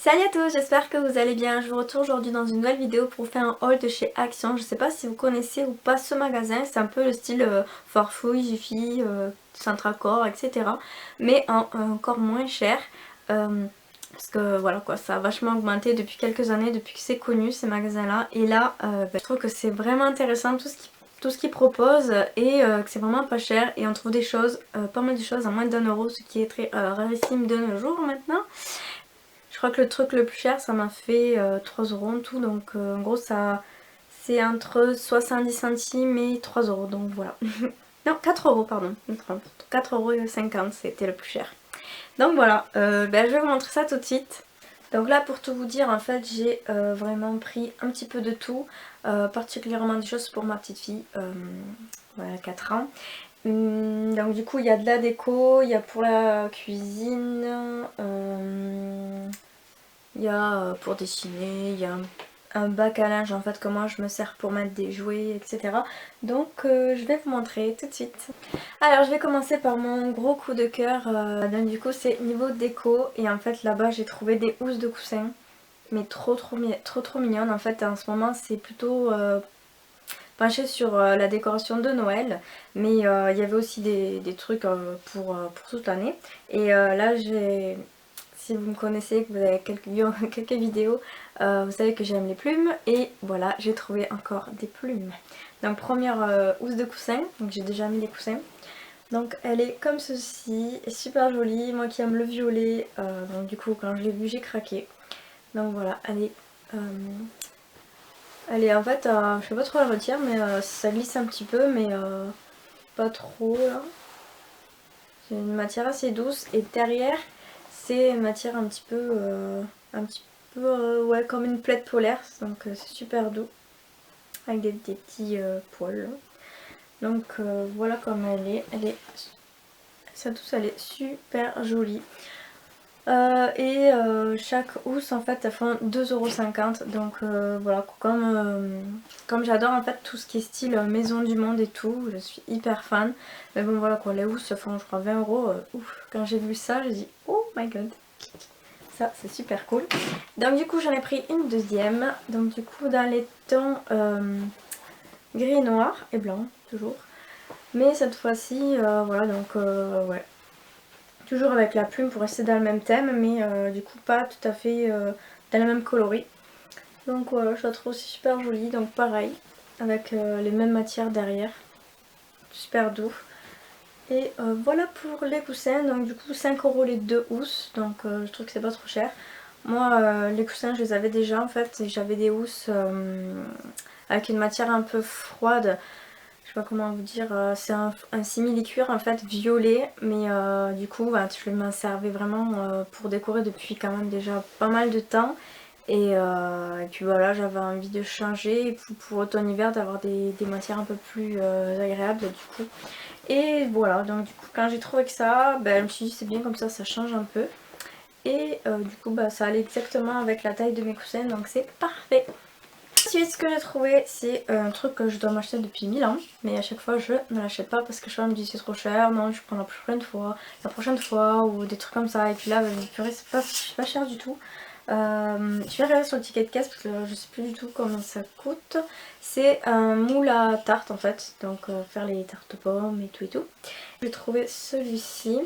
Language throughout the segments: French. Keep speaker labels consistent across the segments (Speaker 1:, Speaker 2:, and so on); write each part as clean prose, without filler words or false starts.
Speaker 1: Salut à tous, j'espère que vous allez bien. Je vous retrouve aujourd'hui dans une nouvelle vidéo pour vous faire un haul de chez Action. Je sais pas si vous connaissez ou pas ce magasin, c'est un peu le style Farfouille, Jiffy, Centracor, etc. Mais encore moins cher. Parce que voilà quoi, ça a vachement augmenté depuis quelques années, depuis que c'est connu ces magasins là. Et là, je trouve que c'est vraiment intéressant tout ce qu'ils proposent et que c'est vraiment pas cher. Et on trouve des choses, pas mal de choses à moins d'1 euro, ce qui est très rarissime de nos jours maintenant. Je crois que le truc le plus cher ça m'a fait 3 euros en tout, donc en gros ça c'est entre 70 centimes et 3 euros, donc voilà. Non, 4 euros pardon, je me trompe. 4,50 € c'était le plus cher. Donc voilà, je vais vous montrer ça tout de suite. Donc là pour tout vous dire en fait j'ai vraiment pris un petit peu de tout, particulièrement des choses pour ma petite fille, voilà 4 ans. Donc du coup il y a de la déco, il y a pour la cuisine, il y a pour dessiner, il y a un bac à linge en fait que moi je me sers pour mettre des jouets, etc. Donc je vais vous montrer tout de suite. Alors je vais commencer par mon gros coup de cœur, donc du coup c'est niveau déco et en fait là-bas j'ai trouvé des housses de coussins. Mais trop mignonnes en fait. En ce moment c'est plutôt penché sur la décoration de Noël, mais il y avait aussi des trucs pour toute l'année. Et là j'ai, si vous me connaissez, que vous avez quelques vidéos, vous savez que j'aime les plumes et voilà j'ai trouvé encore des plumes. Donc première housse de coussin, donc j'ai déjà mis les coussins. Donc elle est comme ceci, super jolie, moi qui aime le violet, donc du coup quand je l'ai vue j'ai craqué. Donc voilà, elle est en fait, je sais pas trop la retire, mais ça glisse un petit peu, mais pas trop là. C'est une matière assez douce et derrière c'est une matière un petit peu ouais, comme une plaide polaire, donc c'est super doux avec des petits poils. Donc voilà comme elle est, ça tous elle est super jolie. Chaque housse en fait elle fait 2,50 €, donc voilà, comme j'adore en fait tout ce qui est style maison du monde et tout, je suis hyper fan. Mais bon voilà quoi, les housses font je crois 20 €, ouf, quand j'ai vu ça j'ai dit oh my god, ça c'est super cool. Donc du coup j'en ai pris une deuxième, donc du coup dans les tons gris et noir et blanc toujours, mais cette fois-ci voilà, donc ouais, toujours avec la plume pour rester dans le même thème, mais du coup pas tout à fait dans le même coloris. Donc voilà, je la trouve aussi super jolie, donc pareil, avec les mêmes matières derrière, super doux. Et voilà pour les coussins, donc du coup 5 € les deux housses, donc je trouve que c'est pas trop cher. Moi les coussins je les avais déjà en fait, et j'avais des housses avec une matière un peu froide. Je sais pas comment vous dire, c'est un simili-cuir en fait violet, mais du coup bah, je m'en servais vraiment pour décorer depuis quand même déjà pas mal de temps. Et puis voilà, j'avais envie de changer pour automne-hiver, d'avoir des matières un peu plus agréables du coup. Et voilà, donc du coup quand j'ai trouvé que ça, ben, je me suis dit c'est bien comme ça change un peu. Et du coup bah, ça allait exactement avec la taille de mes coussins, donc c'est parfait. Ensuite ce que j'ai trouvé c'est un truc que je dois m'acheter depuis 1000 ans, mais à chaque fois je ne l'achète pas parce que je me dis c'est trop cher, non je prends la prochaine fois ou des trucs comme ça, et puis là purée c'est pas cher du tout. Je vais regarder sur le ticket de caisse parce que je sais plus du tout comment ça coûte. C'est un moule à tarte en fait, donc faire les tartes aux pommes et tout et tout. J'ai trouvé celui-ci.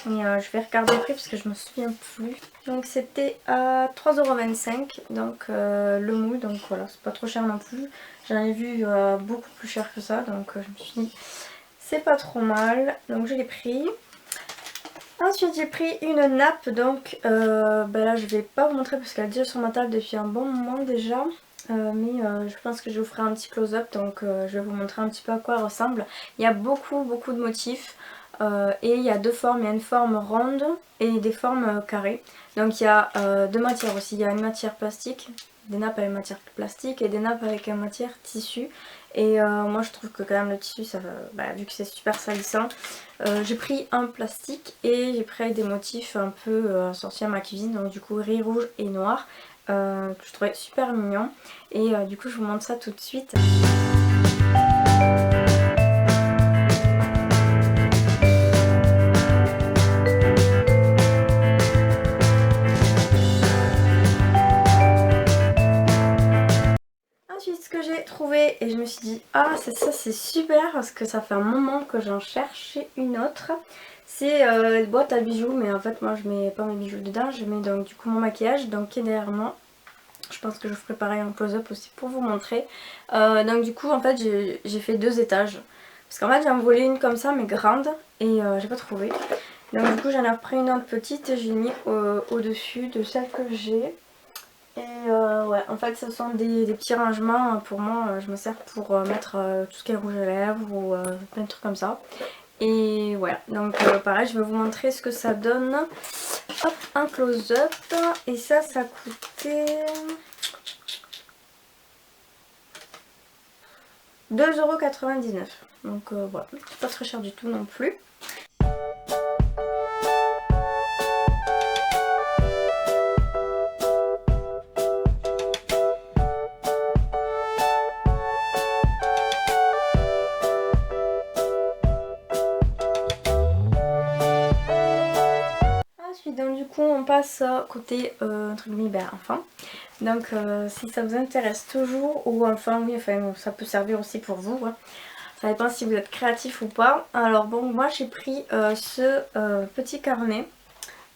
Speaker 1: Et je vais regarder le prix parce que je me souviens plus. Donc c'était à 3,25 €, donc le moule, donc voilà, c'est pas trop cher non plus. J'en ai vu beaucoup plus cher que ça, donc je me suis dit c'est pas trop mal, donc je l'ai pris. Ensuite j'ai pris une nappe, donc là je vais pas vous montrer parce qu'elle est déjà sur ma table depuis un bon moment déjà. Mais je pense que je vous ferai un petit close-up, donc je vais vous montrer un petit peu à quoi elle ressemble. Il y a beaucoup de motifs. Et il y a deux formes, il y a une forme ronde et des formes carrées. Donc il y a deux matières aussi, il y a une matière plastique, des nappes avec matière plastique et des nappes avec une matière tissu. Et moi je trouve que quand même le tissu, ça va, vu que c'est super salissant, j'ai pris un plastique et j'ai pris des motifs un peu sortis à ma cuisine, donc du coup gris, rouge et noir, que je trouvais super mignon. Et du coup je vous montre ça tout de suite. l'ai trouvé et je me suis dit ah c'est ça, c'est super parce que ça fait un moment que j'en cherchais une autre. C'est une boîte à bijoux, mais en fait moi je mets pas mes bijoux dedans, je mets donc du coup mon maquillage donc qui est derrière moi. Je pense que je ferai pareil en close-up aussi pour vous montrer. Donc du coup en fait j'ai fait 2 étages. Parce qu'en fait j'en voulais une comme ça mais grande et j'ai pas trouvé. Donc du coup j'en ai repris une autre petite et j'ai mis au-dessus de celle que j'ai. Et ouais, en fait ce sont des petits rangements pour moi, je me sers pour mettre tout ce qui est rouge à lèvres ou plein de trucs comme ça. Et voilà, donc pareil je vais vous montrer ce que ça donne. Hop, un close-up. Et ça coûtait 2,99 €. Donc voilà, c'est pas très cher du tout non plus. Ensuite, donc du coup on passe côté entre guillemets enfant. Donc si ça vous intéresse toujours, ou enfin oui, enfin ça peut servir aussi pour vous, hein. Ça dépend si vous êtes créatif ou pas. Alors bon, moi j'ai pris ce petit carnet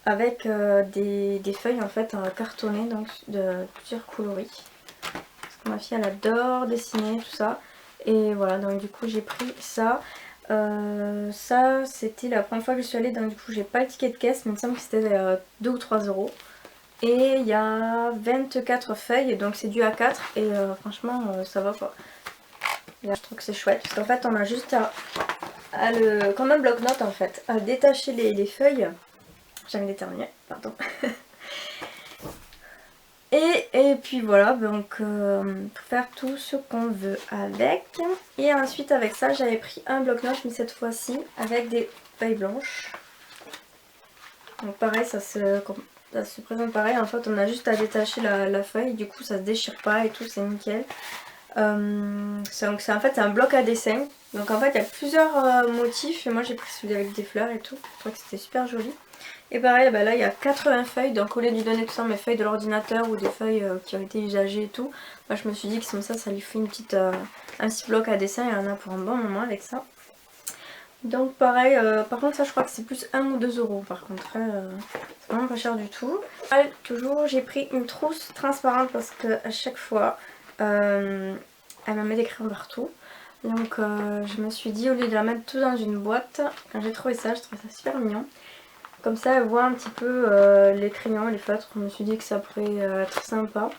Speaker 1: avec des feuilles en fait cartonnées, donc de plusieurs coloris. Parce que ma fille elle adore dessiner tout ça. Et voilà, donc du coup j'ai pris ça. Ça c'était la première fois que je suis allée, donc du coup j'ai pas le ticket de caisse, mais il me semble que c'était 2 ou 3 €. Et il y a 24 feuilles, donc c'est du A4 et franchement ça va quoi. Là, je trouve que c'est chouette parce qu'en fait on a juste comme un bloc-notes en fait, à détacher les feuilles. J'avais déterminé, pardon. Et puis voilà, donc pour faire tout ce qu'on veut avec. Et ensuite avec ça j'avais pris un bloc-notes, mais cette fois-ci avec des feuilles blanches. Donc pareil, ça se présente pareil, en fait on a juste à détacher la feuille, du coup ça se déchire pas et tout, c'est nickel. Donc en fait c'est un bloc à dessin, donc en fait il y a plusieurs motifs et moi j'ai pris celui avec des fleurs et tout, je trouve que c'était super joli. Et pareil, bah là il y a 80 feuilles, donc au lieu de lui donner tout ça mes feuilles de l'ordinateur ou des feuilles qui ont été usagées et tout, moi je me suis dit que comme ça lui fait un petit bloc à dessin et il y en a pour un bon moment avec ça. Donc pareil, par contre ça je crois que c'est plus 1 ou 2 € par contre, c'est vraiment pas cher du tout. Toujours j'ai pris une trousse transparente parce que à chaque fois elle me met des crayons partout. Donc je me suis dit au lieu de la mettre tout dans une boîte, quand j'ai trouvé ça, je trouvais ça super mignon. Comme ça elle voit un petit peu les crayons, les feutres, je me suis dit que ça pourrait être sympa.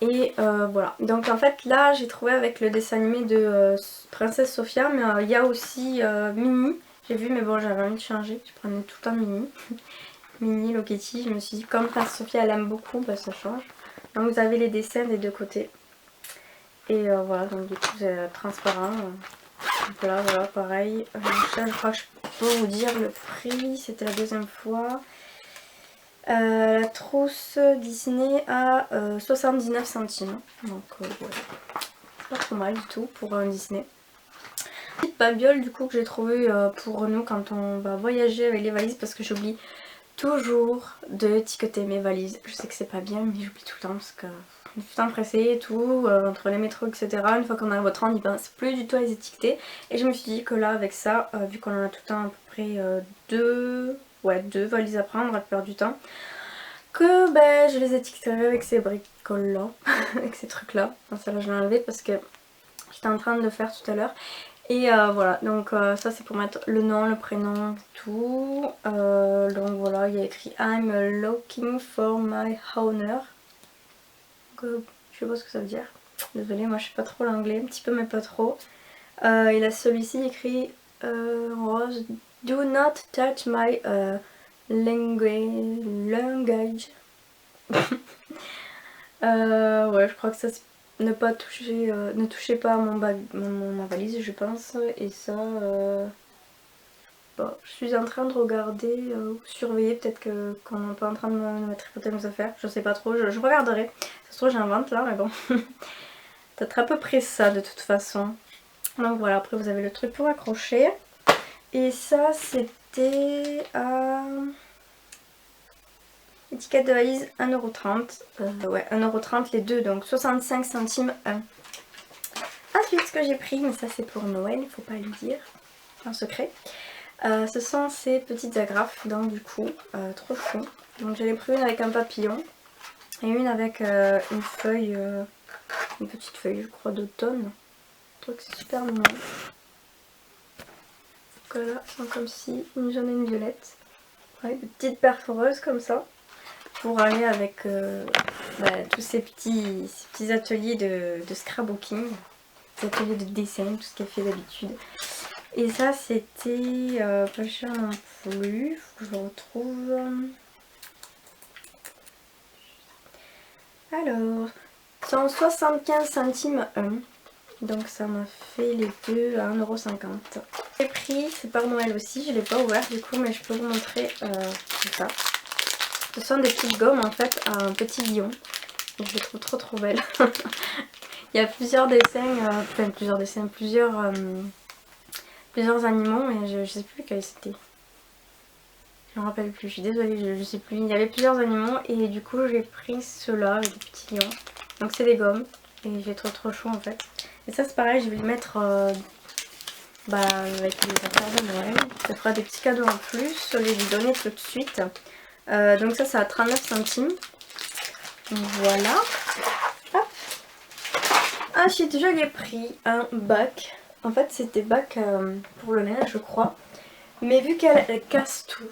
Speaker 1: Et voilà, donc en fait là j'ai trouvé avec le dessin animé de Princesse Sophia, mais il y a aussi Minnie, j'ai vu, mais bon j'avais envie de changer, je prenais tout le temps Minnie. Minnie, Hello Kitty, je me suis dit comme Princesse Sophia elle aime beaucoup, bah ça change. Donc vous avez les dessins des deux côtés. Et voilà, donc du coup c'est transparent. Voilà, pareil. Ça je crois que je peux vous dire le prix, c'était la deuxième fois. La trousse Disney à 79 centimes. Donc voilà. C'est pas trop mal du tout pour un Disney. Petite babiole du coup que j'ai trouvé pour nous quand on va voyager avec les valises, parce que j'oublie toujours de étiqueter mes valises. Je sais que c'est pas bien, mais j'oublie tout le temps parce que on est tout le temps pressé et tout, entre les métros etc. Une fois qu'on a le train on n'y pense plus du tout à les étiqueter. Et je me suis dit que là avec ça, vu qu'on en a tout le temps à peu près deux valises à prendre la plupart du temps, que ben, je les étiqueterai avec ces bricoles là, avec ces trucs là. Enfin ça là je l'ai enlevé parce que j'étais en train de le faire tout à l'heure. Et voilà, donc ça c'est pour mettre le nom, le prénom, tout. Donc voilà, il y a écrit I'm looking for my honor. Donc, je sais pas ce que ça veut dire. Désolée, moi je sais pas trop l'anglais, un petit peu mais pas trop. Et là celui-ci écrit rose, do not touch my language. Ouais, je crois que ça c'est ne pas toucher, ne touchez pas à ma valise je pense. Et ça, bon, je suis en train de regarder, surveiller, peut-être qu'on n'est pas en train de me tripoter nos affaires, je sais pas trop, je regarderai. Ça se trouve j'invente là, mais bon. Peut-être à peu près ça de toute façon. Donc voilà, après vous avez le truc pour accrocher. Et ça c'était à... Étiquette de valise 1,30 €. Ouais, 1,30 € les deux, donc 65 centimes 1. que j'ai pris, mais ça c'est pour Noël, il faut pas le dire, c'est un secret. Ce sont ces petites agrafes, donc du coup, trop chou. Donc j'en ai pris une avec un papillon et une avec une feuille, une petite feuille je crois d'automne. Je trouve que c'est super mignon. Donc là, elles sont comme ci, une jaune et une violette. Ouais, des petites perforeuses comme ça. Pour aller avec tous ces petits ateliers de scrapbooking, des ateliers de dessin, tout ce qu'elle fait d'habitude. Et ça c'était pas cher non plus, faut que je le retrouve. Alors, 175 centimes un, donc ça m'a fait les deux à 1,50 €. J'ai pris, c'est par Noël aussi, je l'ai pas ouvert du coup mais je peux vous montrer tout ça. Ce sont des petites gommes en fait à un petit lion. Je les trouve trop belles. Il y a plusieurs dessins, plusieurs animaux, mais je sais plus lesquels c'était. Je me rappelle plus, je suis désolée, je sais plus. Il y avait plusieurs animaux et du coup j'ai pris ceux-là, les petits lions. Donc c'est des gommes et j'ai trop chaud en fait. Et ça c'est pareil, je vais les mettre avec les affaires de Noël. Ça fera des petits cadeaux en plus, je vais lui donner tout de suite. Donc ça c'est à 39 centimes. Donc voilà. Hop. Ensuite je lui ai pris un bac. En fait c'était bac pour le linge je crois. Mais vu qu'elle casse tout.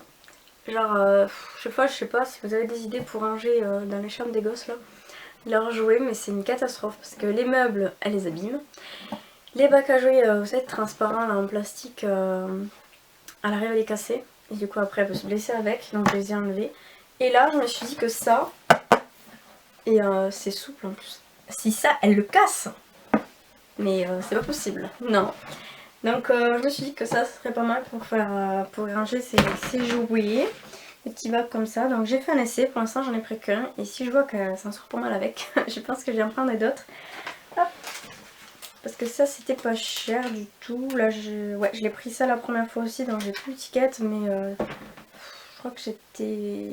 Speaker 1: Genre je sais pas si vous avez des idées pour ranger dans les chambres des gosses là. Leurs jouets, mais c'est une catastrophe parce que les meubles elle les abîme. Les bacs à jouets vous savez transparents là, en plastique, elle arrive à les casser. Et du coup après elle peut se blesser avec, donc je les ai enlevés. Et là je me suis dit que ça, et c'est souple en plus, si ça elle le casse, mais c'est pas possible, non. Donc je me suis dit que ça serait pas mal pour faire pour ranger ses jouets, des petits bacs comme ça. Donc j'ai fait un essai, pour l'instant j'en ai pris qu'un, et si je vois que ça en sort pas mal avec, je pense que je vais en prendre d'autres. Parce que ça c'était pas cher du tout. Là je l'ai pris ça la première fois aussi, donc j'ai plus l'étiquette, mais je crois que c'était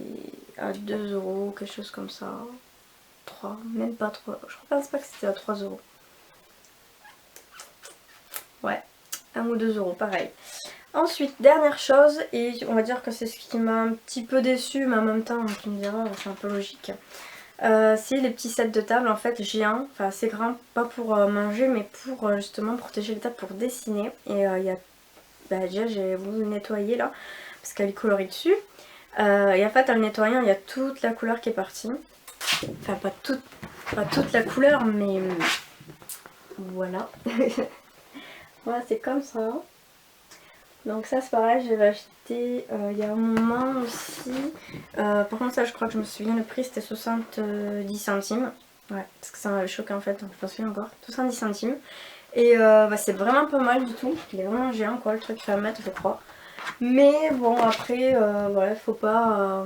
Speaker 1: à 2 €, quelque chose comme ça. 3, même pas 3. Je pense pas que c'était à 3 €. Ouais, 1 ou 2 € pareil. Ensuite, dernière chose, et on va dire que c'est ce qui m'a un petit peu déçue, mais en même temps, tu me diras, c'est un peu logique. C'est les petits sets de table en fait géants, enfin assez grands, pas pour manger mais pour justement protéger les tables pour dessiner. Et il y a, déjà j'ai voulu le nettoyer là, parce qu'elle est colorée dessus. Et en fait en le nettoyant il y a toute la couleur qui est partie. Enfin pas toute la couleur mais voilà. Voilà c'est comme ça. Donc ça c'est pareil, je l'avais acheté il y a un moment aussi. Par contre ça je crois que je me souviens le prix c'était 70 centimes. Ouais, parce que ça m'avait choqué en fait, donc je me souviens encore. 70 centimes. Et c'est vraiment pas mal du tout. Il est vraiment géant quoi, le truc fait 1 mètre je crois. Mais bon après, voilà, faut pas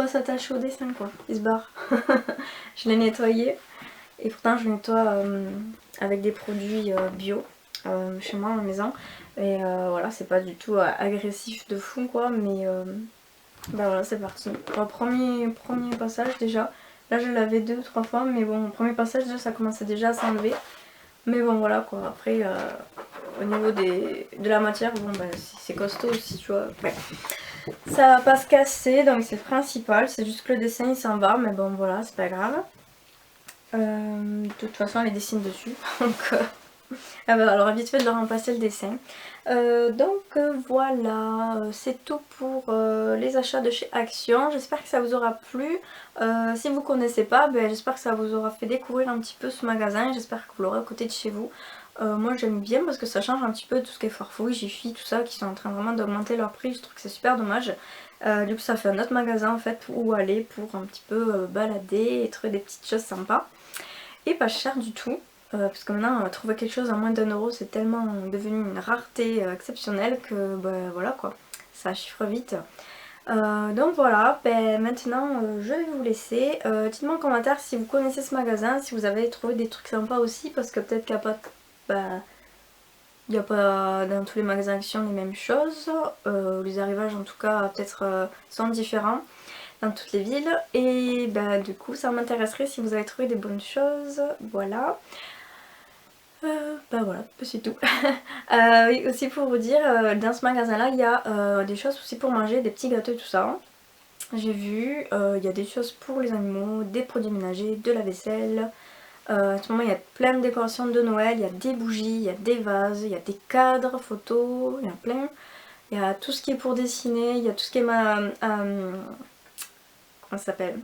Speaker 1: s'attacher au dessin quoi. Il se barre. Je l'ai nettoyé. Et pourtant je le nettoie avec des produits bio. Chez moi à la maison et voilà c'est pas du tout agressif de fou quoi mais voilà c'est parti. Premier passage déjà, là je l'avais 2 ou 3 fois mais bon au premier passage déjà ça commençait déjà à s'enlever mais bon voilà quoi. Après au niveau de la matière bon c'est costaud aussi tu vois. Ouais. Ça va pas se casser donc c'est le principal, c'est juste que le dessin il s'en va mais bon voilà c'est pas grave. De toute façon elle dessine dessus donc alors vite fait de leur remplacer le dessin. Voilà, c'est tout pour les achats de chez Action. J'espère que ça vous aura plu. Si vous ne connaissez pas, j'espère que ça vous aura fait découvrir un petit peu ce magasin. J'espère que vous l'aurez à côté de chez vous. Moi j'aime bien parce que ça change un petit peu de tout ce qui est Farfouille, Jiffy, tout ça qui sont en train vraiment d'augmenter leur prix. Je trouve que c'est super dommage. Du coup ça fait un autre magasin en fait où aller pour un petit peu balader et trouver des petites choses sympas. Et pas cher du tout. Parce que maintenant trouver quelque chose à moins d'1 € c'est tellement devenu une rareté exceptionnelle que voilà quoi, ça chiffre vite. Donc voilà, maintenant je vais vous laisser. Dites-moi en commentaire si vous connaissez ce magasin, si vous avez trouvé des trucs sympas aussi, parce que peut-être qu'il n'y a pas dans tous les magasins Action les mêmes choses. Les arrivages en tout cas peut-être sont différents dans toutes les villes. Et du coup ça m'intéresserait si vous avez trouvé des bonnes choses. Voilà. Bah voilà, c'est tout. Oui, aussi pour vous dire, dans ce magasin là il y a des choses aussi pour manger, des petits gâteaux et tout ça. J'ai vu, il y a des choses pour les animaux, des produits ménagers, de la vaisselle. À ce moment il y a plein de décorations de Noël, il y a des bougies, il y a des vases, il y a des cadres photos, il y en a plein. Il y a tout ce qui est pour dessiner, il y a tout ce qui est comment ça s'appelle,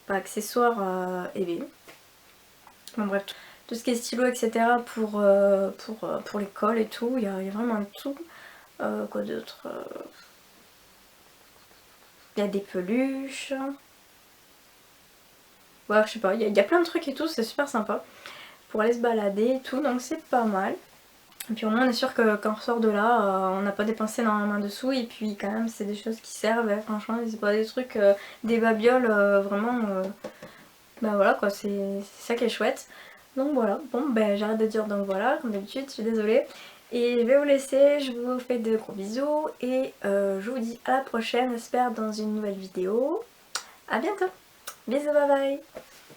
Speaker 1: pas accessoire et bon bref, tout ce qui est stylo etc pour l'école et tout, il y a vraiment tout. Quoi d'autre, il y a des peluches. Ouais, je sais pas, il y a plein de trucs et tout, c'est super sympa pour aller se balader et tout, donc c'est pas mal. Et puis au moins on est sûr que quand on ressort de là, on n'a pas dépensé énormément de sous et puis quand même c'est des choses qui servent, hein, franchement c'est pas des trucs, des babioles, vraiment, bah voilà quoi, c'est ça qui est chouette. Donc voilà, bon ben j'arrête de dire donc voilà, comme d'habitude, je suis désolée. Et je vais vous laisser, je vous fais de gros bisous et je vous dis à la prochaine, j'espère dans une nouvelle vidéo. A bientôt, bisous, bye bye.